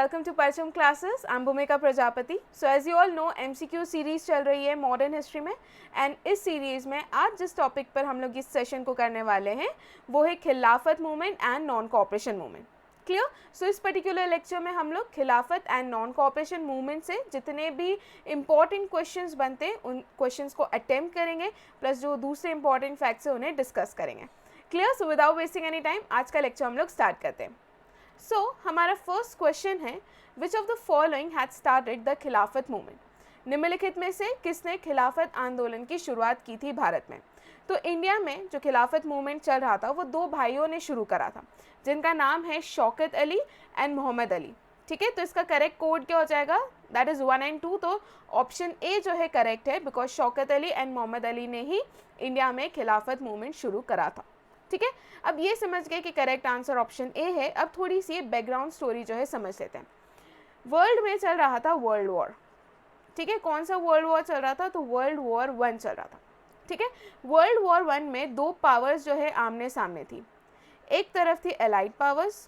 welcome to Parcham classes. I'm Bhumika Prajapati. So as you all know, MCQ series चल रही है modern history में and इस series में आज जिस टॉपिक पर हम लोग इस सेशन को करने वाले हैं वो है Khilafat movement and non cooperation movement. Clear? So इस पर्टिकुलर लेक्चर में हम लोग खिलाफत एंड नॉन कोऑपरेशन मूवमेंट से जितने भी इंपॉर्टेंट क्वेश्चंस बनते हैं उन क्वेश्चंस को अटेम्प्ट करेंगे, प्लस जो दूसरे इंपॉर्टेंट फैक्ट्स हैं उन्हें डिस्कस करेंगे. Clear? So without wasting any time आज का लेक्चर हम लोग स्टार्ट करते हैं. सो हमारा फर्स्ट क्वेश्चन है, विच of the following had started the Khilafat movement. निम्नलिखित में से किसने खिलाफत आंदोलन की शुरुआत की थी भारत में? तो इंडिया में जो खिलाफत मूवमेंट चल रहा था वो दो भाइयों ने शुरू करा था जिनका नाम है शौकत अली एंड मोहम्मद अली. ठीक है, तो इसका करेक्ट कोड क्या हो जाएगा? That is 1 and 2. तो ऑप्शन ए जो है करेक्ट है, बिकॉज शौकत अली एंड मोहम्मद अली ने ही इंडिया में खिलाफत मूवमेंट शुरू करा था. ठीक है, अब ये समझ गए कि करेक्ट आंसर ऑप्शन ए है. अब थोड़ी सी बैकग्राउंड स्टोरी जो है समझ लेते हैं. वर्ल्ड में चल रहा था वर्ल्ड वॉर. ठीक है, कौन सा वर्ल्ड वॉर चल रहा था? तो वर्ल्ड वॉर 1 चल रहा था. ठीक है, वर्ल्ड वॉर 1 में दो पावर्स जो है आमने सामने थी. एक तरफ थी एलाइड पावर्स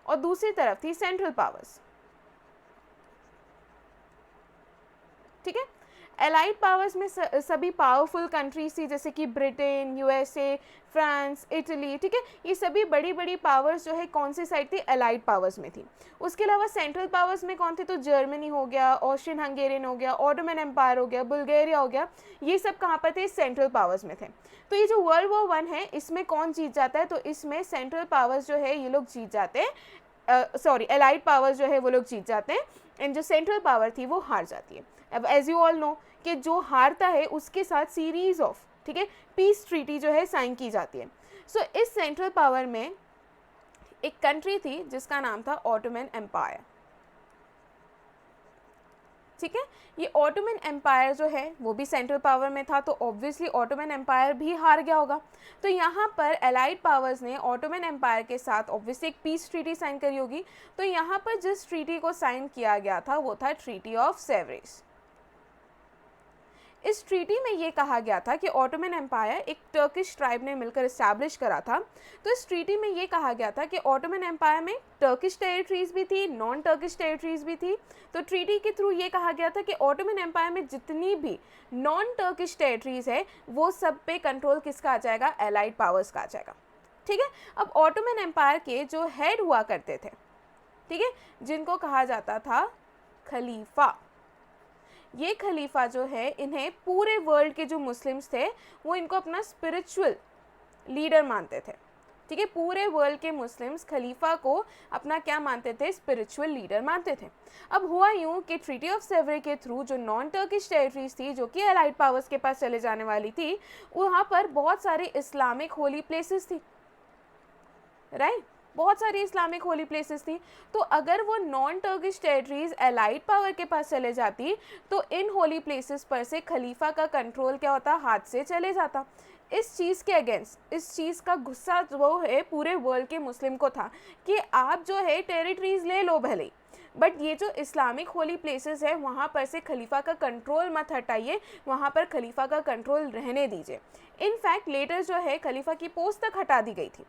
और दूसरी तरफ थी सेंट्रल पावर्स. ठीक है, एलाइड पावर्स में सभी पावरफुल कंट्रीज थी जैसे कि ब्रिटेन, यूएसए, फ्रांस, इटली. ठीक है, ये सभी बड़ी बड़ी पावर्स जो है कौन सी साइड थी? एलाइड पावर्स में थी. उसके अलावा सेंट्रल पावर्स में कौन थे? तो जर्मनी हो गया, ऑस्ट्रियन हंगेरियन हो गया, ऑटोमन एम्पायर हो गया, बुल्गारिया हो गया. ये सब कहाँ पर थे? सेंट्रल पावर्स में थे. तो ये जो वर्ल्ड वॉर 1 है इसमें कौन जीत जाता है? तो इसमें सेंट्रल पावर्स जो है ये लोग जीत जाते हैं. सॉरी, एलाइड पावर्स जो है वो लोग जीत जाते हैं एंड जो सेंट्रल पावर थी वो हार जाती है. अब एज यू ऑल नो कि जो हारता है उसके साथ सीरीज ऑफ, ठीक है, पीस ट्रीटी जो है साइन की जाती है. सो इस सेंट्रल पावर में एक कंट्री थी जिसका नाम था ऑटोमन एम्पायर. ठीक है, ये ऑटोमन एम्पायर जो है वो भी सेंट्रल पावर में था, तो ऑब्वियसली ऑटोमन एम्पायर भी हार गया होगा. तो यहाँ पर एलाइड पावर्स ने ऑटोमन एम्पायर के साथ ऑब्वियसली एक पीस ट्रीटी साइन करी होगी. तो यहाँ पर जिस ट्रीटी को साइन किया गया था वो था ट्रीटी ऑफ सेवरेज. इस ट्रीटी में ये कहा गया था कि ऑटोमन एम्पायर एक टर्किश ट्राइब ने मिलकर इस्टेब्लिश करा था. तो इस ट्रीटी में ये कहा गया था कि ऑटोमन एम्पायर में टर्किश टेरिटरीज भी थी, नॉन टर्किश टेरिटरीज भी थी. तो ट्रीटी के थ्रू ये कहा गया था कि ऑटोमन एम्पायर में जितनी भी नॉन टर्किश टेरिटरीज है वो सब पे कंट्रोल किसका आ जाएगा? एलाइड पावर्स का आ जाएगा. ठीक है, अब ऑटोमन एम्पायर के जो हेड हुआ करते थे, ठीक है, जिनको कहा जाता था खलीफा. ये खलीफा जो है इन्हें पूरे वर्ल्ड के जो मुस्लिम्स थे वो इनको अपना स्पिरिचुअल लीडर मानते थे. ठीक है, पूरे वर्ल्ड के मुस्लिम्स खलीफा को अपना क्या मानते थे? स्पिरिचुअल लीडर मानते थे. अब हुआ यूँ कि ट्रीटी ऑफ सेवरेज के थ्रू जो नॉन टर्किश टेरिटरीज थी जो कि एलाइड पावर्स के पास चले जाने वाली थी, वहाँ पर बहुत सारे इस्लामिक होली प्लेसेस थी. राइट, बहुत सारी इस्लामिक होली प्लेसेस थी. तो अगर वो non Turkish territories allied power के पास चले जाती तो इन होली प्लेसेस पर से खलीफा का कंट्रोल क्या होता? हाथ से चले जाता. इस चीज़ के अगेंस्ट, इस चीज़ का गुस्सा वो है पूरे वर्ल्ड के मुस्लिम को था कि आप जो है टेरिटरीज ले लो भले, बट ये जो इस्लामिक होली प्लेसेस है वहाँ पर से खलीफा का कंट्रोल मत हटाइए, वहाँ पर खलीफा का कंट्रोल रहने दीजिए. इनफैक्ट लेटर जो है खलीफा की पोस्ट तक हटा दी गई थी.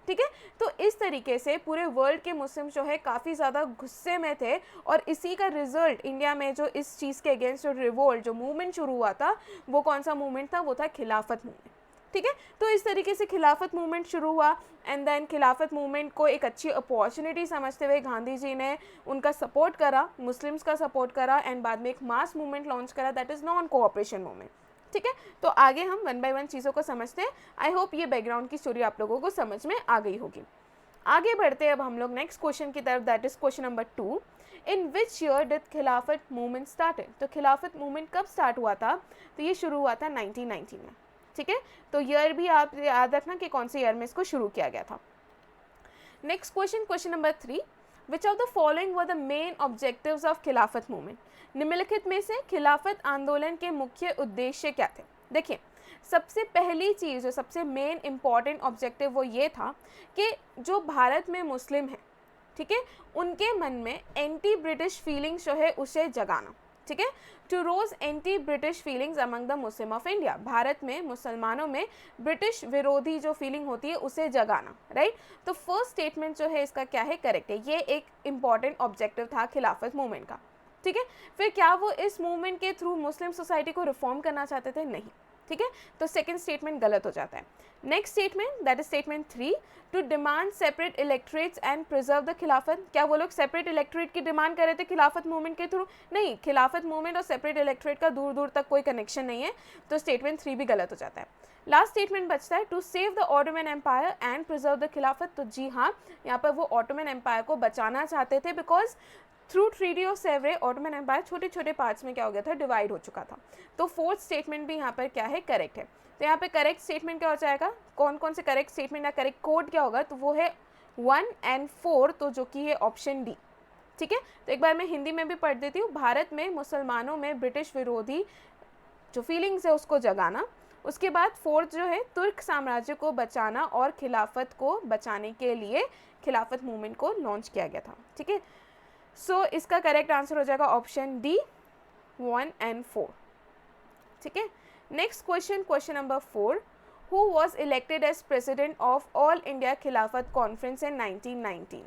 ठीक है, तो इस तरीके से पूरे वर्ल्ड के मुस्लिम जो है काफ़ी ज़्यादा गुस्से में थे और इसी का रिजल्ट इंडिया में जो इस चीज़ के अगेंस्ट जो रिवोल्ट, जो मूवमेंट शुरू हुआ था वो कौन सा मूवमेंट था? वो था खिलाफत मूवमेंट. ठीक है, तो इस तरीके से खिलाफत मूवमेंट शुरू हुआ एंड देन खिलाफत मूवमेंट को एक अच्छी अपॉर्चुनिटी समझते हुए गांधी जी ने उनका सपोर्ट करा, मुस्लिम्स का सपोर्ट करा एंड बाद में एक मास मूवमेंट लॉन्च करा, that is non cooperation movement. ठीक है, तो आगे हम 1 by 1 चीज़ों को समझते हैं. आई होप ये बैकग्राउंड की स्टोरी आप लोगों को समझ में आ गई होगी. आगे बढ़ते हैं अब हम लोग नेक्स्ट क्वेश्चन की तरफ, that is question number 2. In which year did खिलाफत मूवमेंट स्टार्टेड? तो खिलाफत मूवमेंट कब स्टार्ट हुआ था? तो ये शुरू हुआ था 1919 में. ठीक है, तो ईयर भी आप याद रखना कि कौन से ईयर में इसको शुरू किया गया था. Next question, question number 3. Which of the following were the main objectives of Khilafat movement? निम्नलिखित में से खिलाफत आंदोलन के मुख्य उद्देश्य क्या थे? देखिए, सबसे पहली चीज़ जो सबसे मेन इम्पॉर्टेंट ऑब्जेक्टिव वो ये था कि जो भारत में मुस्लिम हैं, ठीक है, उनके मन में एंटी ब्रिटिश फीलिंग्स जो है उसे जगाना. ठीक है। To rouse anti British feelings among the Muslim of India, Bharat में मुसलमानों में ब्रिटिश विरोधी जो फीलिंग होती है उसे जगाना, राइट। तो फर्स्ट स्टेटमेंट जो है इसका क्या है, करेक्ट है। ये एक इंपॉर्टेंट ऑब्जेक्टिव था खिलाफत मूवमेंट का, ठीक है। फिर क्या वो इस मूवमेंट के थ्रू मुस्लिम सोसाइटी को रिफॉर्म करना चाहते थे, नहीं, ठीक है। तो सेकंड स्टेटमेंट गलत हो जाता है। Next statement that is statement 3, to demand separate electorates and preserve the Khilafat, क्या वो लोग सेपरेट इलेक्ट्रेट की डिमांड कर रहे थे खिलाफत मूवमेंट के थ्रू, नहीं, खिलाफत मूवमेंट और सेपरेट इलेक्ट्रेट का दूर दूर तक कोई कनेक्शन नहीं है, तो स्टेटमेंट 3 भी गलत हो जाता है। लास्ट स्टेटमेंट बचता है to save the Ottoman Empire and preserve the Khilafat, तो जी हाँ, यहाँ पर वो ऑटोमन एम्पायर को बचाना चाहते थे, because through treaty of Sevres Ottoman Empire छोटे छोटे पार्ट्स में क्या हो गया था, डिवाइड हो चुका था। तो फोर्थ स्टेटमेंट भी यहाँ पर क्या है, करेक्ट है। तो यहाँ पे करेक्ट स्टेटमेंट क्या हो जाएगा, कौन कौन से करेक्ट स्टेटमेंट या करेक्ट कोड क्या होगा, तो वो है 1 और 4, तो जो कि है ऑप्शन डी, ठीक है। तो एक बार मैं हिंदी में भी पढ़ देती हूँ, भारत में मुसलमानों में ब्रिटिश विरोधी जो फीलिंग्स है उसको जगाना, उसके बाद फोर्थ जो है तुर्क साम्राज्य को बचाना और खिलाफत को बचाने के लिए खिलाफत मूवमेंट को लॉन्च किया गया था, ठीक है। सो इसका करेक्ट आंसर हो जाएगा ऑप्शन डी, 1 और 4, ठीक है। Next question, question number 4, who was elected as president of All India Khilafat conference in 1919,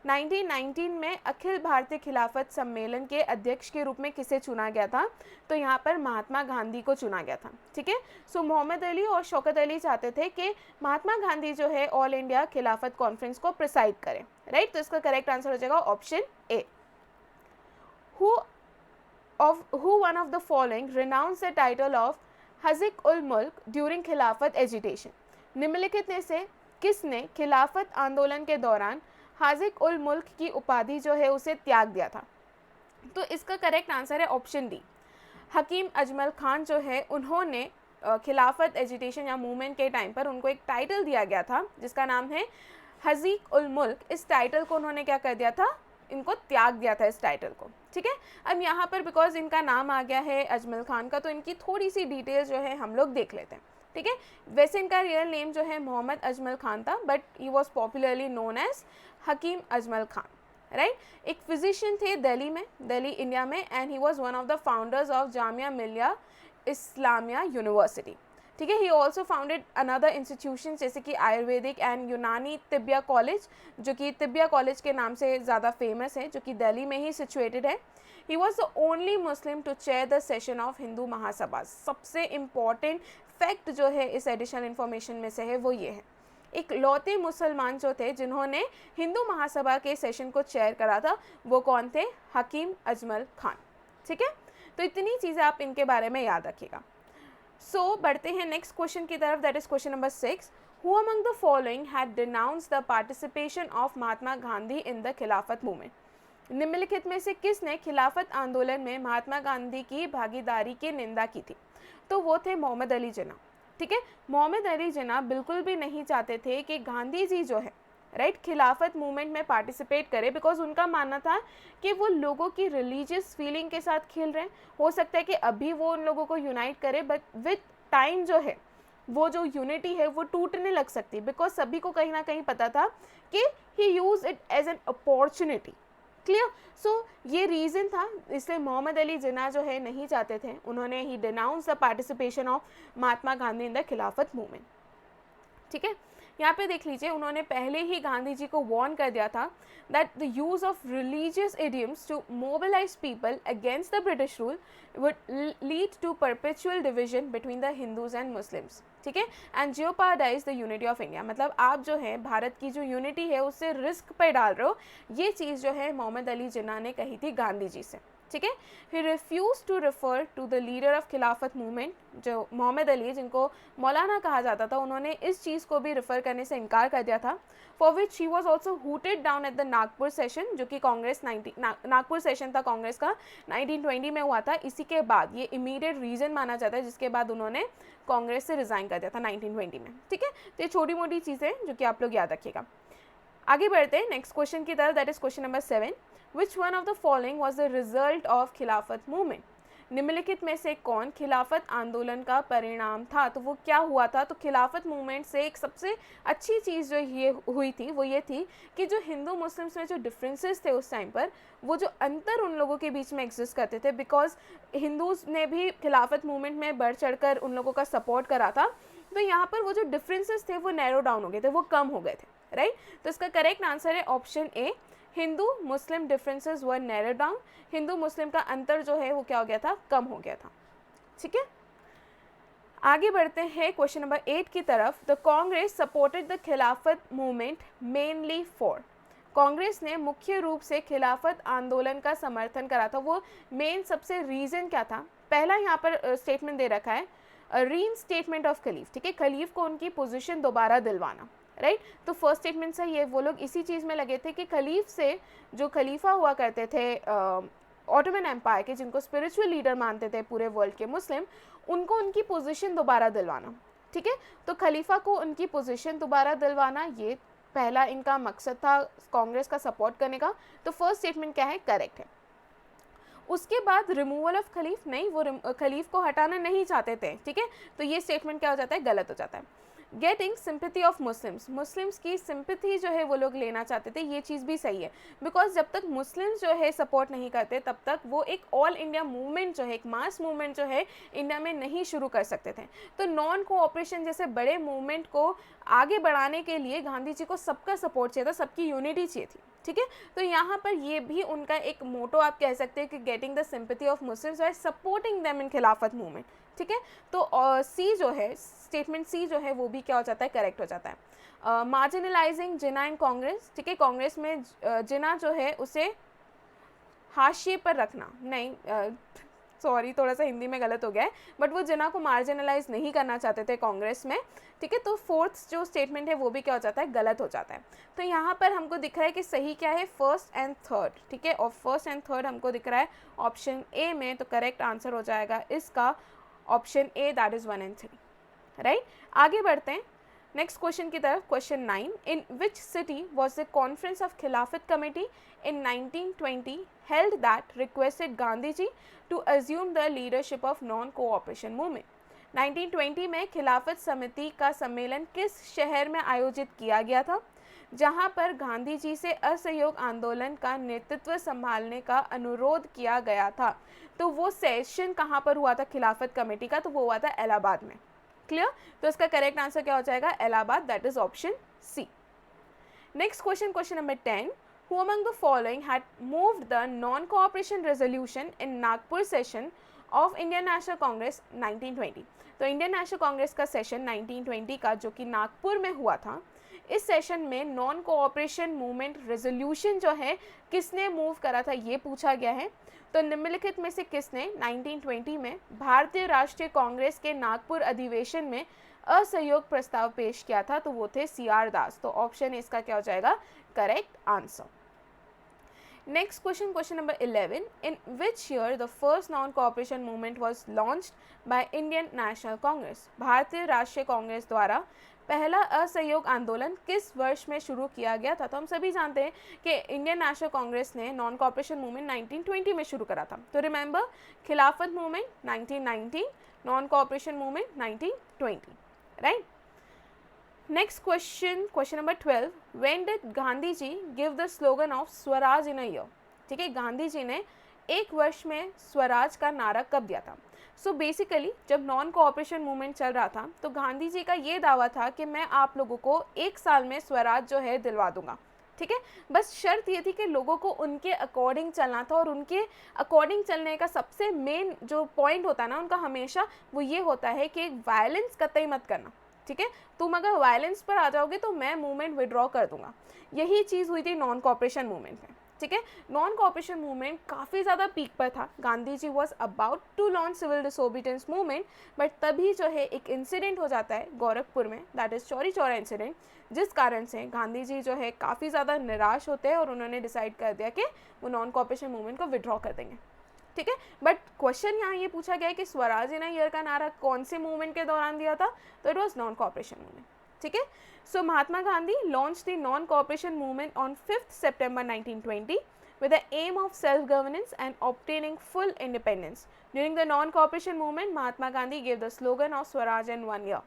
1919 में अखिल भारतीय खिलाफत सम्मेलन के अध्यक्ष के रूप में किसे चुना गया था, तो यहाँ पर महात्मा गांधी को चुना गया था, ठीक है। सो मोहम्मद अली और शौकत अली चाहते थे कि महात्मा गांधी जो है ऑल इंडिया खिलाफत कॉन्फ्रेंस को प्रिसाइड करें, राइट। तो इसका करेक्ट आंसर हो जाएगा option A. Who one of the following renounced the title of हज़िक उल मुल्क ड्यूरिंग खिलाफत एजिटेशन, निम्नलिखित में से किसने खिलाफत आंदोलन के दौरान हाजिक उल मुल्क की उपाधि जो है उसे त्याग दिया था, तो इसका करेक्ट आंसर है ऑप्शन डी, हकीम अजमल खान जो है उन्होंने खिलाफत एजिटेशन या मूवमेंट के टाइम पर उनको एक टाइटल दिया गया था जिसका नाम है हज़ीक उल मुल्क, इस टाइटल को उन्होंने क्या कर दिया था, इनको त्याग दिया था इस टाइटल को, ठीक है। अब यहाँ पर बिकॉज इनका नाम आ गया है अजमल खान का, तो इनकी थोड़ी सी डिटेल जो है हम लोग देख लेते हैं, ठीक है। वैसे इनका रियल नेम जो है मोहम्मद अजमल खान था, but he was popularly known as Hakim Ajmal Khan, right. एक फिजिशियन थे दिल्ली में, दिल्ली इंडिया में, and he was one of the founders of Jamia Millia Islamia university, ठीक है। He also founded another institution जैसे कि आयुर्वेदिक एंड यूनानी तिब्बिया कॉलेज, जो कि तिब्बिया कॉलेज के नाम से ज़्यादा फेमस है, जो कि दिल्ली में ही सिचुएटेड है। He was the only Muslim to chair the session of Hindu Mahasabha, सबसे इम्पॉर्टेंट फैक्ट जो है इस एडिशनल इन्फॉर्मेशन में से है वो ये है, एक लौते मुसलमान जो थे जिन्होंने हिंदू महासभा के सेशन को चेयर करा था, वो कौन थे, हकीम अजमल खान, ठीक है। तो इतनी चीज़ें आप इनके बारे में याद रखिएगा। सो बढ़ते हैं नेक्स्ट क्वेश्चन की तरफ, that is question number 6, who among the following had denounced the participation of Mahatma Gandhi in the Khilafat movement, निम्नलिखित में से किसने खिलाफत आंदोलन में महात्मा गांधी की भागीदारी की निंदा की थी, तो वो थे मोहम्मद अली जिन्ना, ठीक है। मोहम्मद अली जिन्ना बिल्कुल भी नहीं चाहते थे कि गांधी जी जो है, राइट, खिलाफत मूवमेंट में पार्टिसिपेट करे, बिकॉज उनका मानना था कि वो लोगों की रिलीजियस फीलिंग के साथ खेल रहे हैं। हो सकता है कि अभी वो उन लोगों को यूनाइट करे, बट विद टाइम जो है वो जो यूनिटी है वो टूटने लग सकती है, बिकॉज सभी को कहीं ना कहीं पता था कि he use it as an opportunity, clear. So ये रीज़न था, इसलिए मोहम्मद अली जिन्ना जो है नहीं चाहते थे, उन्होंने he denounce the participation of Mahatma Gandhi in the Khilafat movement, ठीक है। यहाँ पे देख लीजिए, उन्होंने पहले ही गांधी जी को वार्न कर दिया था that the use of religious idioms to mobilise people against the British rule would lead to perpetual division between the Hindus and Muslims, ठीक है, and jeopardise the unity of India, मतलब आप जो है भारत की जो यूनिटी है उससे रिस्क पे डाल रहे हो, ये चीज़ जो है मोहम्मद अली जिन्ना ने कही थी गांधी जी से, ठीक है। He refuse to refer to the leader of Khilafat movement, जो मोहम्मद अली जिनको मौलाना कहा जाता था, उन्होंने इस चीज़ को भी रेफर करने से इनकार कर दिया था, for which he was also hooted down at the Nagpur session, जो कि कांग्रेस नागपुर सेशन था कांग्रेस का 1920 में हुआ था। इसी के बाद ये इमीडिएट रीज़न माना जाता है जिसके बाद उन्होंने कांग्रेस से रिज़ाइन कर दिया था 1920 में, ठीक है। तो ये छोटी मोटी चीज़ें जो कि आप लोग याद रखिएगा। आगे बढ़ते हैं नेक्स्ट क्वेश्चन की तरफ, that is question number 7, which one of the following was the result of खिलाफत मूवमेंट, निम्नलिखित में से कौन खिलाफत आंदोलन का परिणाम था? तो वो क्या हुआ था? तो खिलाफत मूवमेंट से एक सबसे अच्छी चीज़ जो ये हुई थी वो ये थी कि जो हिंदू मुस्लिम्स में जो डिफरेंसेस थे उस टाइम पर, वो जो अंतर उन लोगों के बीच में एग्जिस्ट करते थे, बिकॉज हिंदूज ने भी खिलाफत मूवमेंट में बढ़ चढ़कर उन लोगों का सपोर्ट करा था, तो यहाँ पर वो जो डिफरेंसेस थे वो नैरो डाउन हो गए थे, वो कम हो गए थे, राइट? तो इसका करेक्ट आंसर है option A, Hindu Muslim differences were narrow down. Hindu Muslim का अंतर जो है वो क्या हो गया था? कम हो गया था। ठीक है, आगे बढ़ते हैं क्वेश्चन नंबर 8 की तरफ। The Congress supported the Khilafat movement mainly for. Congress ने मुख्य रूप से खिलाफत आंदोलन का समर्थन करा था, वो मेन सबसे रीज़न क्या था? पहला यहाँ पर स्टेटमेंट दे रखा है रीइंस्टेटमेंट ऑफ खलीफ, ठीक है, खलीफ को उनकी पोजीशन दोबारा दिलवाना, राइट? तो फर्स्ट स्टेटमेंट से ये वो लोग इसी चीज़ में लगे थे कि खलीफ से जो खलीफा हुआ करते थे ऑटोमन एम्पायर के, जिनको स्पिरिचुअल लीडर मानते थे पूरे वर्ल्ड के मुस्लिम, उनको उनकी पोजीशन दोबारा दिलवाना, ठीक है? तो खलीफा को उनकी पोजीशन दोबारा दिलवाना, ये पहला इनका मकसद था कांग्रेस का सपोर्ट करने का। तो फर्स्ट स्टेटमेंट क्या है? करेक्ट है। उसके बाद रिमूवल ऑफ खलीफ, नहीं, वो खलीफ को हटाना नहीं चाहते थे, ठीक है? तो ये स्टेटमेंट क्या हो जाता है? गलत हो जाता है। Getting sympathy of Muslims, Muslims की सिंपैथी जो है वो लोग लेना चाहते थे, ये चीज़ भी सही है, बिकॉज जब तक मुस्लिम्स जो है सपोर्ट नहीं करते तब तक वो एक ऑल इंडिया मूवमेंट जो है, एक मास मूवमेंट जो है इंडिया में नहीं शुरू कर सकते थे। तो नॉन कोऑपरेशन जैसे बड़े मूवमेंट को आगे बढ़ाने के लिए गांधी जी को सबका सपोर्ट चाहिए था, सबकी यूनिटी चाहिए थी, ठीक है? तो यहाँ पर ये भी उनका एक मोटो आप कह सकते हैं कि getting the sympathy of Muslims bye supporting them in खिलाफत मूवमेंट, ठीक है? तो सी जो है, स्टेटमेंट सी जो है वो भी क्या हो जाता है? करेक्ट हो जाता है। मार्जिनलाइजिंग जिना इन कांग्रेस, ठीक है, कांग्रेस में जिना जो है उसे हाशिए पर रखना, नहीं, सॉरी थोड़ा सा हिंदी में गलत हो गया है, बट वो जिना को मार्जिनलाइज नहीं करना चाहते थे कांग्रेस में, ठीक है? तो फोर्थ जो स्टेटमेंट है वो भी क्या हो जाता है? गलत हो जाता है। तो यहाँ पर हमको दिख रहा है कि सही क्या है? फर्स्ट एंड थर्ड, ठीक है? और फर्स्ट एंड थर्ड हमको दिख रहा है ऑप्शन ए में, तो करेक्ट आंसर हो जाएगा इसका option A, that is 1 and 3, right? आगे बढ़ते हैं नेक्स्ट क्वेश्चन की तरफ। Question 9, in which city was the conference of Khilafat committee in 1920 held that requested Gandhi ji to assume the leadership of non-cooperation movement। 1920 में खिलाफत समिति का सम्मेलन किस शहर में आयोजित किया गया था, जहां पर गांधी जी से असहयोग आंदोलन का नेतृत्व संभालने का अनुरोध किया गया था? तो वो सेशन कहां पर हुआ था खिलाफत कमेटी का? तो वो हुआ था इलाहाबाद में। क्लियर? तो इसका करेक्ट आंसर क्या हो जाएगा? Allahabad, that is option C. Next question, question number 10, who among the following had moved the non-cooperation resolution in Nagpur session of Indian National Congress 1920? तो इंडियन नेशनल कांग्रेस का सेशन 1920 का जो कि नागपुर में हुआ था, इस सेशन में नॉन कोऑपरेशन मूवमेंट रेजोल्यूशन जो है किसने मूव करा था, ये पूछा गया है। तो निम्नलिखित में से किसने 1920 में भारतीय राष्ट्रीय कांग्रेस के नागपुर अधिवेशन में असहयोग प्रस्ताव पेश किया था? तो वो थे CR दास। तो ऑप्शन इसका क्या हो जाएगा? Correct answer. Next question, question number 11, in which year the first non-cooperation movement was launched by Indian National Congress? भारतीय राष्ट्रीय कांग्रेस द्वारा पहला असहयोग आंदोलन किस वर्ष में शुरू किया गया था? तो हम सभी जानते हैं कि इंडियन नेशनल कांग्रेस ने नॉन कॉपरेशन मूवमेंट 1920 में शुरू करा था। तो remember, Khilafat movement 1919, non cooperation movement 1920, right? Next question, question number 12, when did Gandhi ji give the slogan of Swaraj in a year? ठीक है, गांधी जी ने एक वर्ष में स्वराज का नारा कब दिया था? सो बेसिकली जब नॉन कोऑपरेशन मूवमेंट चल रहा था तो गांधी जी का ये दावा था कि मैं आप लोगों को एक साल में स्वराज जो है दिलवा दूंगा, ठीक है? बस शर्त ये थी कि लोगों को उनके अकॉर्डिंग चलना था, और उनके अकॉर्डिंग चलने का सबसे मेन जो पॉइंट होता है ना उनका हमेशा, वो ये होता है कि वायलेंस कतई मत करना, ठीक है? तुम अगर वायलेंस पर आ जाओगे तो मैं मूवमेंट विड्रॉ कर दूंगा। यही चीज़ हुई थी नॉन कोऑपरेशन मूवमेंट में, ठीक है? नॉन कोऑपरेशन मूवमेंट काफ़ी ज़्यादा पीक पर था। Gandhi ji was about to launch civil disobedience movement, but तभी जो है एक इंसिडेंट हो जाता है गोरखपुर में, that is Chauri Chaura incident, जिस कारण से गांधी जी जो है काफ़ी ज़्यादा निराश होते हैं और उन्होंने डिसाइड कर दिया कि वो नॉन कोऑपरेशन मूवमेंट को विड्रॉ कर देंगे, ठीक है? बट क्वेश्चन यहाँ ये पूछा गया है कि स्वराज इन अ ईयर का नारा कौन से मूवमेंट के दौरान दिया था? तो it was non cooperation movement, ठीक है? So Mahatma Gandhi launch the non cooperation movement on 5 September 1920, with the aim of self-governance and obtaining full independence. During the non-cooperation movement, Mahatma Gandhi gave the slogan of Swaraj in 1 year.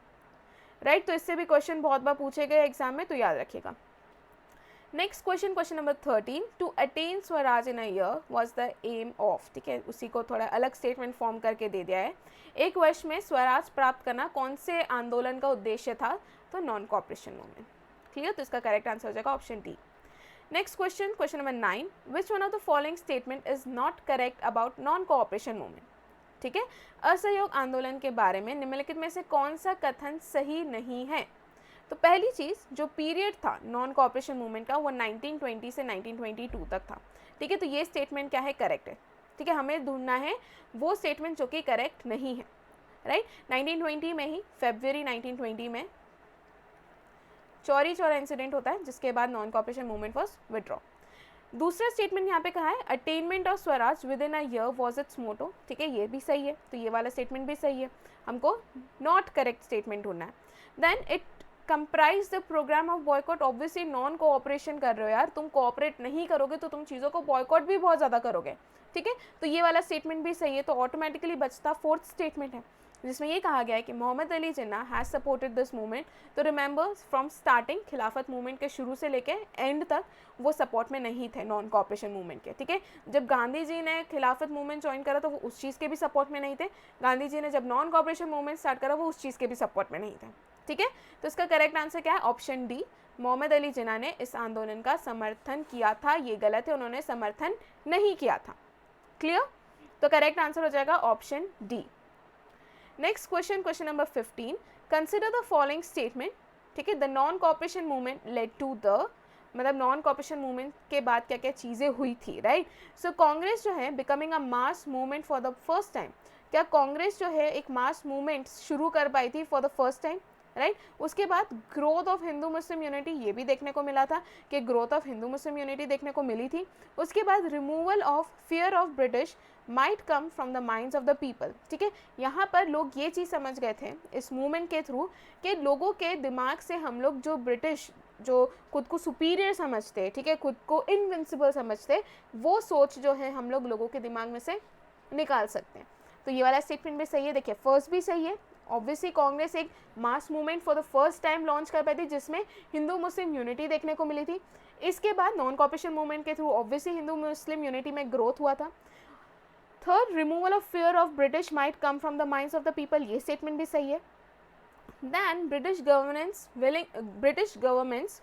Right, तो इससे भी question बहुत बार पूछे गए exam में, तो याद रखिएगा. Next question, question number 13, to attain Swaraj in a year was the aim of. ठीक है, उसी को थोड़ा अलग स्टेटमेंट फॉर्म करके दे दिया है. एक वर्ष में स्वराज प्राप्त करना कौन से आंदोलन का उद्देश्य था? तो नॉन कॉपरेशन मूवमेंट. क्लियर, तो इसका करेक्ट आंसर हो जाएगा option D. Next question, question number 9, which one of the following statement is not correct about non cooperation movement. ठीक है, असहयोग आंदोलन के बारे में निम्नलिखित में से कौन सा कथन सही नहीं है? तो पहली चीज, जो पीरियड था नॉन कोऑपरेशन मूवमेंट का वो 1920 से 1922 तक था. ठीक है, तो ये स्टेटमेंट क्या है? करेक्ट है. ठीक है, हमें ढूंढना है वो स्टेटमेंट जो कि करेक्ट नहीं है. राइट, 1920 में ही, फरवरी 1920 में चौरी चौरा इंसिडेंट होता है, जिसके बाद non cooperation movement was withdraw. दूसरा स्टेटमेंट यहाँ पे कहा है attainment of Swaraj within a year was its motto. ठीक है, ये भी सही है, तो ये वाला स्टेटमेंट भी सही है. हमको नॉट करेक्ट स्टेटमेंट ढूंढना है. Then it comprise the programme of boycott. Obviously non cooperation कर रहे हो यार, तुम कोऑपरेट नहीं करोगे तो तुम चीज़ों को बॉयकॉट भी बहुत ज़्यादा करोगे. ठीक है, तो ये वाला स्टेटमेंट भी सही है. तो ऑटोमेटिकली बचता फोर्थ स्टेटमेंट है, जिसमें ये कहा गया है कि Mohammad Ali Jinnah has supported this movement. तो रिमेंबर, फ्रॉम स्टार्टिंग खिलाफत मूवमेंट के शुरू से लेके एंड तक वो सपोर्ट में नहीं थे नॉन कोऑपरेशन मूवमेंट के. ठीक है, जब गांधी जी ने खिलाफत मूवमेंट ज्वाइन करा तो वो उस चीज़ के भी सपोर्ट में नहीं थे. गांधी जी ने जब नॉन कोऑपरेशन मूवमेंट स्टार्ट करा वो उस चीज़ के भी सपोर्ट में नहीं थे. ठीक है, तो इसका करेक्ट आंसर क्या है? ऑप्शन डी, मोहम्मद अली जिन्ना ने इस आंदोलन का समर्थन किया था. ये गलत है, उन्होंने समर्थन नहीं किया था. क्लियर, तो करेक्ट आंसर हो जाएगा option D. Next question, question number 15, consider the following statement. ठीक है, the non cooperation movement led to the, मतलब नॉन कोऑपरेशन मूवमेंट के बाद क्या क्या चीज़ें हुई थी. राइट, सो कांग्रेस जो है becoming a mass movement for the first time. क्या कांग्रेस जो है एक मास मूवमेंट शुरू कर पाई थी for the first time? Right, उसके बाद growth of Hindu Muslim unity, ये भी देखने को मिला था कि growth of Hindu Muslim unity देखने को मिली थी. उसके बाद removal of fear of British might come from the minds of the people. ठीक है, यहाँ पर लोग ये चीज़ समझ गए थे इस मूवमेंट के थ्रू कि लोगों के दिमाग से हम लोग जो ब्रिटिश, जो खुद को सुपीरियर समझते, ठीक है, खुद को इनविंसिबल समझते, वो सोच जो है हम लोगों के दिमाग में से निकाल सकते हैं. तो ये वाला स्टेटमेंट भी सही है. देखिए, फर्स्ट भी सही है. ऑब्वियसली कांग्रेस एक mass movement for the first time launch कर पाई थी जिसमें हिंदू मुस्लिम यूनिटी देखने को मिली थी. इसके बाद नॉन कोऑपरेशन मूवमेंट के through obviously Hindu Muslim unity में ग्रोथ हुआ था. Third, removal of fear of British might come from the minds of the people, ये स्टेटमेंट भी सही है. Then British government's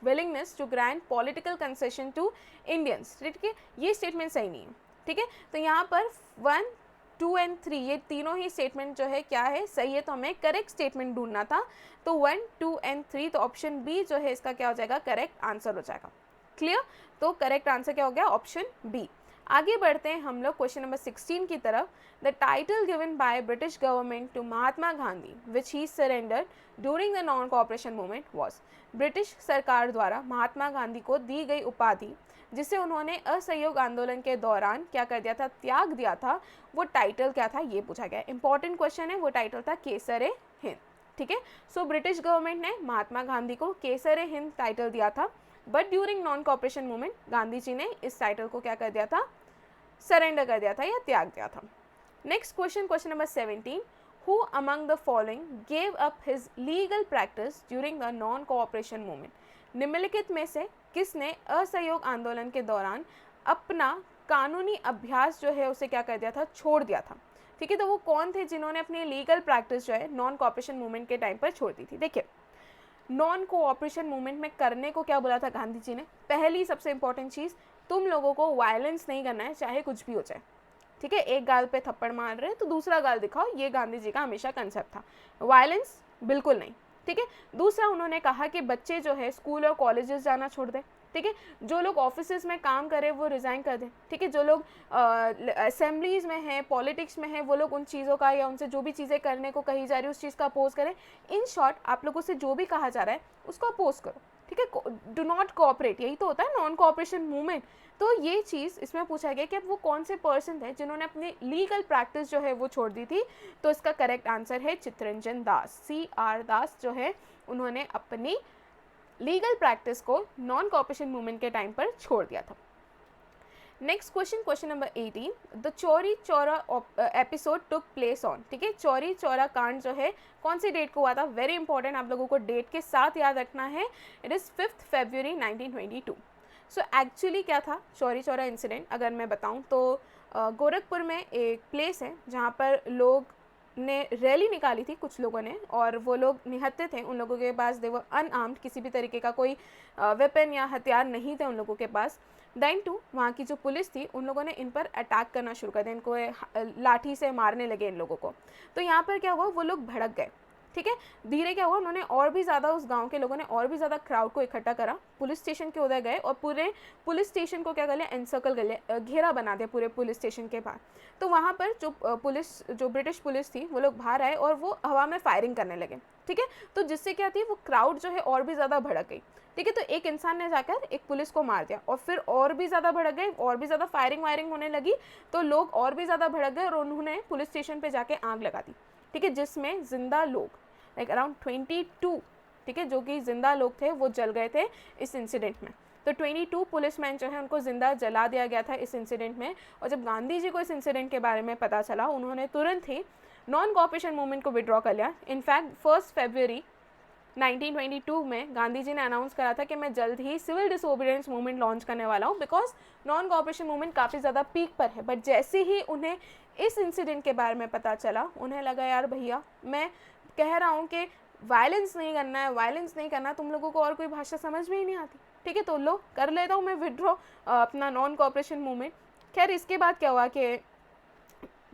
willingness to grant political concession to Indians. ठीक है, ये स्टेटमेंट सही नहीं है. ठीक है, तो यहाँ पर 1, 2 एंड 3 ये तीनों ही स्टेटमेंट जो है क्या है? सही है. तो हमें करेक्ट स्टेटमेंट ढूंढना था. तो 1, 2 एंड 3, तो ऑप्शन बी जो है इसका क्या हो जाएगा? करेक्ट आंसर हो जाएगा. क्लियर, तो करेक्ट आंसर क्या हो गया? Option B. आगे बढ़ते हैं हम लोग क्वेश्चन नंबर 16 की तरफ. The title given by British government to Mahatma Gandhi which he surrender during the non cooperation movement was. British सरकार द्वारा महात्मा गांधी को दी गई उपाधि जिसे उन्होंने असहयोग आंदोलन के दौरान क्या कर दिया था? त्याग दिया था. वो टाइटल क्या था? ये पूछा गया. इंपॉर्टेंट क्वेश्चन है. वो टाइटल था केसर हिंद. ठीक है, सो ब्रिटिश गवर्नमेंट ने महात्मा गांधी को केसर हिंद टाइटल दिया था, but during non cooperation movement Gandhi ji ने इस टाइटल को क्या कर दिया था? सरेंडर कर दिया था या त्याग दिया था. Next question, question number 17, who among the following gave up his legal practice during the non cooperation movement. निम्नलिखित में से किसने असहयोग आंदोलन के दौरान अपना कानूनी अभ्यास जो है उसे क्या कर दिया था? छोड़ दिया था. ठीक है, तो वो कौन थे जिन्होंने अपनी लीगल प्रैक्टिस जो है नॉन कोऑपरेशन मूवमेंट के टाइम पर छोड़ दी थी? देखिए, नॉन कोऑपरेशन मूवमेंट में करने को क्या बोला था गांधी जी ने? पहली सबसे इंपॉर्टेंट चीज़, तुम लोगों को वायलेंस नहीं करना है, चाहे कुछ भी हो जाए. ठीक है, एक गाल पे थप्पड़ मार रहे हैं तो दूसरा गाल दिखाओ, ये गांधी जी का हमेशा कंसेप्ट था. वायलेंस बिल्कुल नहीं. ठीक है, दूसरा उन्होंने कहा कि बच्चे जो है स्कूल और कॉलेजेस जाना छोड़ दें. ठीक है, जो लोग ऑफिसेज में काम करें वो रिज़ाइन कर दें. ठीक है, जो लोग असेंबलीज में हैं, पॉलिटिक्स में हैं, वो लोग उन चीज़ों का या उनसे जो भी चीज़ें करने को कही जा रही है उस चीज़ का अपोज करें. इन शॉर्ट, आप लोगों से जो भी कहा जा रहा है उसको अपोज करो. ठीक है, डू नॉट कोऑपरेट, यही तो होता है नॉन कोऑपरेशन मूवमेंट. तो ये चीज़ इसमें पूछा गया कि अब वो कौन से पर्सन थे जिन्होंने अपनी लीगल प्रैक्टिस जो है वो छोड़ दी थी. तो इसका करेक्ट आंसर है चित्तरंजन दास. CR दास जो है उन्होंने अपनी लीगल प्रैक्टिस को नॉन कोऑपरेशन मूवमेंट के टाइम पर छोड़ दिया था. Next question, question number 18, the Chauri Chaura episode took place on, ठीक है, चौरी चौरा कांड जो है कौन सी डेट को हुआ था, वेरी इंपॉर्टेंट, आप लोगों को डेट के साथ याद रखना है, it is 5 February 1922। So actually क्या था चौरी चौरा इंसिडेंट, अगर मैं बताऊं तो गोरखपुर में एक प्लेस है जहाँ पर लोग ने रैली निकाली थी कुछ लोगों ने, और वो लोग निहत्थे थे, उन लोगों के पास दे वो अनआर्म्ड, किसी भी तरीके का कोई वेपन या हथियार नहीं थे उन लोगों के पास। देन टू वहाँ की जो पुलिस थी उन लोगों ने इन पर अटैक करना शुरू कर दिया, इनको लाठी से मारने लगे इन लोगों को। तो यहाँ पर क्या हुआ, वो लोग भड़क गए, ठीक है। धीरे क्या हुआ, उन्होंने और भी ज़्यादा, उस गांव के लोगों ने और भी ज़्यादा क्राउड को इकट्ठा करा, पुलिस स्टेशन के उधर गए और पूरे पुलिस स्टेशन को क्या कर लिया, एनसर्कल कर लिया, घेरा बना दिया पूरे पुलिस स्टेशन के बाहर। तो वहाँ पर जो ब्रिटिश पुलिस थी वो लोग बाहर आए और वो हवा में फायरिंग करने लगे, ठीक है। तो जिससे क्या थी, वो क्राउड जो है और भी ज़्यादा भड़क गई, ठीक है। तो एक इंसान ने जाकर एक पुलिस को मार दिया और फिर और भी ज़्यादा भड़क गए, और भी ज़्यादा फायरिंग वायरिंग होने लगी, तो लोग और भी ज़्यादा भड़क गए और उन्होंने पुलिस स्टेशन पर जाके आग लगा दी, ठीक है, जिसमें जिंदा लोग लाइक अराउंड 22, ठीक है, जो कि जिंदा लोग थे वो जल गए थे इस इंसिडेंट में। तो 22 पुलिसमैन जो है उनको जिंदा जला दिया गया था इस इंसिडेंट में। और जब गांधी जी को इस इंसिडेंट के बारे में पता चला, उन्होंने तुरंत ही नॉन कोऑपरेशन मूवमेंट को विड्रॉ कर लिया। इनफैक्ट 1 फरवरी 1922 में गांधी जी ने अनाउंस करा था कि मैं जल्द ही सिविल डिसोबीडियंस मूवमेंट लॉन्च करने वाला हूँ, बिकॉज नॉन कोऑपरेशन मूवमेंट काफ़ी ज़्यादा पीक पर है। बट जैसे ही उन्हें इस इंसिडेंट के बारे में पता चला, उन्हें लगा यार भैया, मैं कह रहा हूँ कि वायलेंस नहीं करना है, वायलेंस नहीं करना, तुम लोगों को और कोई भाषा समझ में ही नहीं आती, ठीक है, तो लो कर लेता हूँ मैं विड्रॉ अपना नॉन कोऑपरेशन मूवमेंट। खैर इसके बाद क्या हुआ कि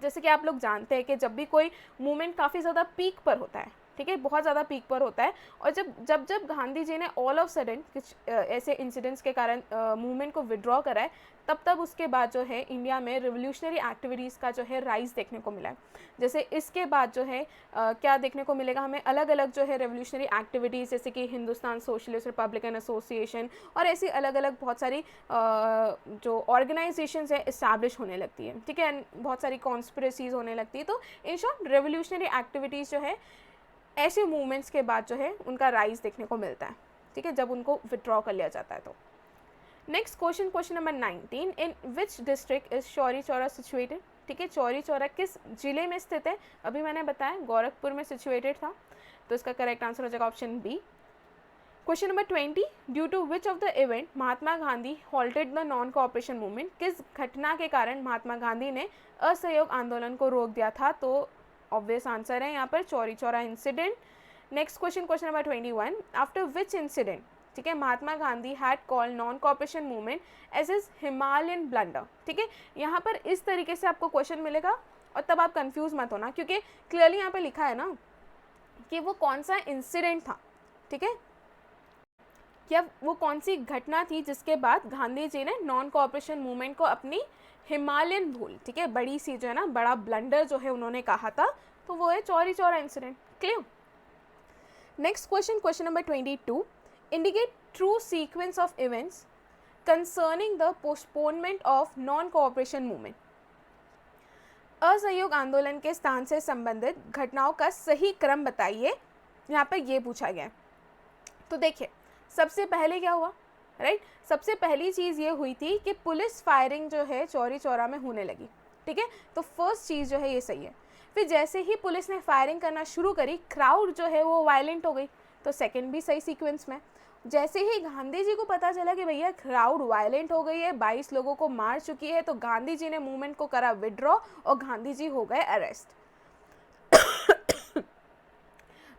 जैसे कि आप लोग जानते हैं कि जब भी कोई मूवमेंट काफ़ी ज़्यादा पीक पर होता है, ठीक है, बहुत ज़्यादा पीक पर होता है, और जब गांधी जी ने ऑल ऑफ सडन कुछ ऐसे इंसिडेंट्स के कारण मूवमेंट को विड्रॉ करा है, तब उसके बाद जो है इंडिया में रिवोल्यूशनरी एक्टिविटीज़ का जो है राइज देखने को मिला है। जैसे इसके बाद जो है क्या देखने को मिलेगा हमें, अलग अलग जो है रेवोल्यूशनरी एक्टिविटीज़, जैसे कि हिंदुस्तान सोशलिस्ट रिपब्लिकन एसोसिएशन और ऐसी अलग अलग बहुत सारी जो ऑर्गेनाइजेशंस है इस्टेब्लिश होने लगती है, ठीक है, बहुत सारी कॉन्स्पिरेसीज होने लगती है। तो इन शॉर्ट रेवोल्यूशनरी एक्टिविटीज़ जो है ऐसे मूवमेंट्स के बाद जो है उनका राइज देखने को मिलता है, ठीक है, जब उनको विड्रॉ कर लिया जाता है। तो next question, question number 19, in which district is Chauri Chaura situated, ठीक है, चौरी चौरा किस जिले में स्थित है, अभी मैंने बताया गोरखपुर में सिचुएटेड था, तो इसका करेक्ट आंसर हो जाएगा option B. Question number 20, due to which of the event Mahatma Gandhi halted the non cooperation movement, किस घटना के कारण महात्मा गांधी ने असहयोग आंदोलन को रोक दिया था, तो ऑब्वियस आंसर है यहाँ पर Chauri Chaura incident. Next question, question number 21, after which incident, ठीक है, Mahatma Gandhi had called non cooperation movement as is Himalayan blunder, ठीक है। यहाँ पर इस तरीके से आपको क्वेश्चन मिलेगा और तब आप कंफ्यूज मत होना, क्योंकि क्लियरली यहाँ पे लिखा है ना कि वो कौन सा इंसिडेंट था, ठीक है, क्या वो कौन सी घटना थी जिसके बाद गांधी जी ने नॉन कोऑपरेशन मूवमेंट को अपनी हिमालयन भूल, ठीक है, बड़ी सी जो है ना, बड़ा ब्लंडर जो है उन्होंने कहा था, तो वो है Chauri Chaura incident. Clear. Next question, question number 22, indicate true sequence of events concerning the postponement of non cooperation movement, असहयोग आंदोलन के स्थान से संबंधित घटनाओं का सही क्रम बताइए, यहाँ पर ये पूछा गया। तो देखिए सबसे पहले क्या हुआ, राइट, सबसे पहली चीज़ ये हुई थी कि पुलिस फायरिंग जो है चौरी चौरा में होने लगी, ठीक है, तो फर्स्ट चीज़ जो है ये सही है। फिर जैसे ही पुलिस ने फायरिंग करना शुरू करी, क्राउड जो है वो वायलेंट हो गई, तो सेकंड भी सही सीक्वेंस में। जैसे ही गांधी जी को पता चला कि भैया क्राउड वायलेंट हो गई है, 22 लोगों को मार चुकी है, तो गांधी जी ने मूवमेंट को करा विड्रॉ और गांधी जी हो गए अरेस्ट।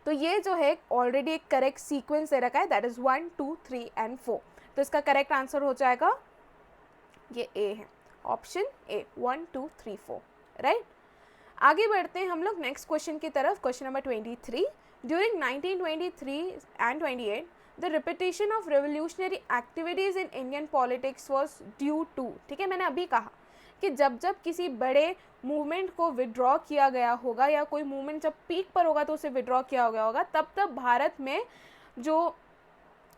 तो ये जो है ऑलरेडी एक करेक्ट सीक्वेंस दे रखा है, दैट इज 1, 2, 3 एंड 4, तो इसका करेक्ट आंसर हो जाएगा ये ए है, ऑप्शन ए, 1, 2, 3, 4, राइट। आगे बढ़ते हैं हम लोग नेक्स्ट क्वेश्चन की तरफ, question number 23, during 1923 and 28 the repetition of revolutionary activities in Indian politics was due to, ठीक है, मैंने अभी कहा कि जब किसी बड़े मूवमेंट को विड्रॉ किया गया होगा या कोई मूवमेंट जब पीक पर होगा तो उसे विड्रॉ किया गया होगा, तब भारत में जो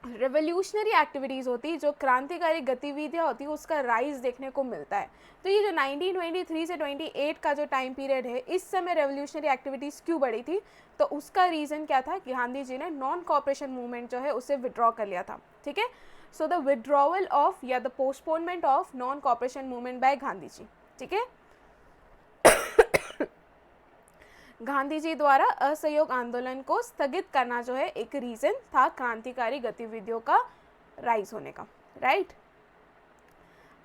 रेवोल्यूशनरी एक्टिविटीज़ होती, जो क्रांतिकारी गतिविधियाँ होती, उसका राइज देखने को मिलता है। तो ये जो 1923 से 28 का जो टाइम पीरियड है, इस समय रेवोल्यूशनरी एक्टिविटीज़ क्यों बढ़ी थी, तो उसका रीज़न क्या था कि गांधी जी ने नॉन कोऑपरेशन मूवमेंट जो है उसे विड्रॉ कर लिया था, ठीक है। सो द विड्रॉवल ऑफ या the postponement of non cooperation movement by Gandhi ji, ठीक है। गांधी जी द्वारा असहयोग आंदोलन को स्थगित करना जो है एक रीजन था क्रांतिकारी गतिविधियों का राइज होने का, राइट।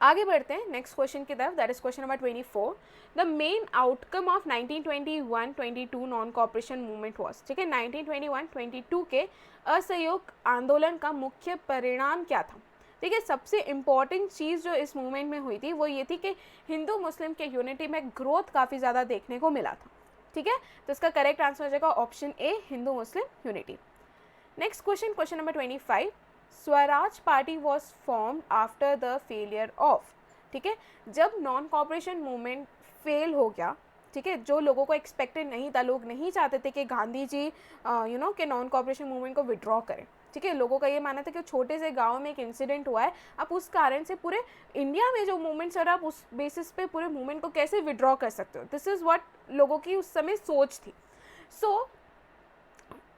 आगे बढ़ते हैं नेक्स्ट क्वेश्चन की तरफ, that is question number 24। The main outcome of 1921-22 non cooperation movement was, ठीक है, 1921-22 के असहयोग आंदोलन का मुख्य परिणाम क्या था, ठीक है। सबसे इम्पॉर्टेंट चीज़ जो इस मूवमेंट में हुई थी वो ये थी कि हिंदू मुस्लिम के यूनिटी में ग्रोथ काफ़ी ज़्यादा देखने को मिला था, ठीक है। तो इसका करेक्ट आंसर हो जाएगा option A, Hindu Muslim unity. Next question, question number 25। Swaraj party was formed after the failure of, ठीक है, जब नॉन कॉपरेशन मूवमेंट फेल हो गया, ठीक है, जो लोगों को एक्सपेक्टेड नहीं था, लोग नहीं चाहते थे कि गांधी जी के नॉन कॉपरेशन मूवमेंट को विड्रॉ करें, ठीक है। लोगों का ये मानना था कि छोटे से गांव में एक इंसिडेंट हुआ है, आप उस कारण से पूरे इंडिया में जो मूवमेंट चल रहा है आप उस बेसिस पे पूरे मूवमेंट को कैसे विड्रॉ कर सकते हो, दिस इज़ व्हाट लोगों की उस समय सोच थी। सो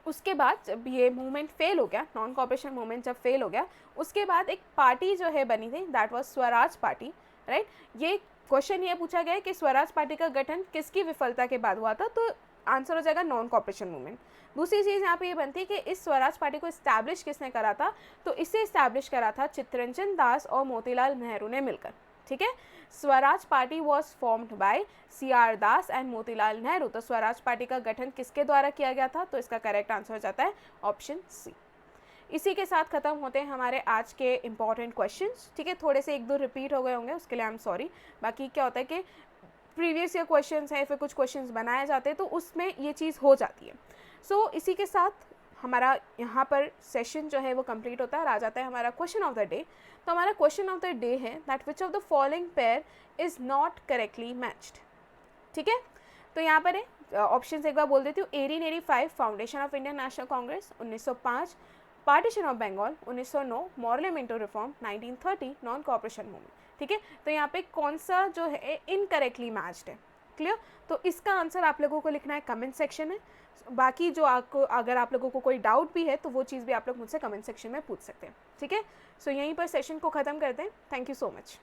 उसके बाद जब ये मूवमेंट फेल हो गया, नॉन कॉपरेशन मूवमेंट जब फेल हो गया, उसके बाद एक पार्टी जो है बनी थी, that was Swaraj party, right. ये क्वेश्चन ये पूछा गया है कि स्वराज पार्टी का गठन किसकी विफलता के बाद हुआ था, तो आंसर हो जाएगा नॉन कॉपरेशन मूवमेंट। दूसरी चीज़ यहाँ पे ये बनती है कि इस स्वराज पार्टी को इस्टेब्लिश किसने करा था, तो इसे इस्टेब्लिश करा था चित्तरंजन दास और मोतीलाल नेहरू ने मिलकर, ठीक है। Swaraj party was formed by CR Das and Motilal Nehru. तो स्वराज पार्टी का गठन किसके द्वारा किया गया था, तो इसका करेक्ट आंसर हो जाता है ऑप्शन सी। इसी के साथ खत्म होते हैं हमारे आज के इंपॉर्टेंट क्वेश्चंस, ठीक है। थोड़े से एक दो रिपीट हो गए होंगे, उसके लिए आई एम सॉरी। बाकी क्या होता है कि प्रीवियस ईयर क्वेश्चंस हैं, फिर कुछ क्वेश्चंस बनाए जाते हैं, तो उसमें ये चीज़ हो जाती है। सो इसी के साथ हमारा यहाँ पर सेशन जो है वो कंप्लीट होता है और आ जाता है हमारा क्वेश्चन ऑफ द डे। तो हमारा क्वेश्चन ऑफ द डे है that which of the following pair is not correctly matched, ठीक है। तो यहाँ पर है ऑप्शन एक बार बोल देती हूँ। 1885 foundation of Indian National Congress, 1905 partition of Bengal, 1909 Morley Minto reform, 1930 non cooperation movement, ठीक है। तो यहाँ पे कौन सा जो है इनकरेक्टली मैच्ड है, क्लियर। तो इसका आंसर आप लोगों को लिखना है कमेंट सेक्शन में। बाकी जो आपको अगर आप लोगों को कोई डाउट भी है तो वो चीज़ भी आप लोग मुझसे कमेंट सेक्शन में पूछ सकते हैं, ठीक है। सो यहीं पर सेशन को ख़त्म करते हैं। Thank you so much.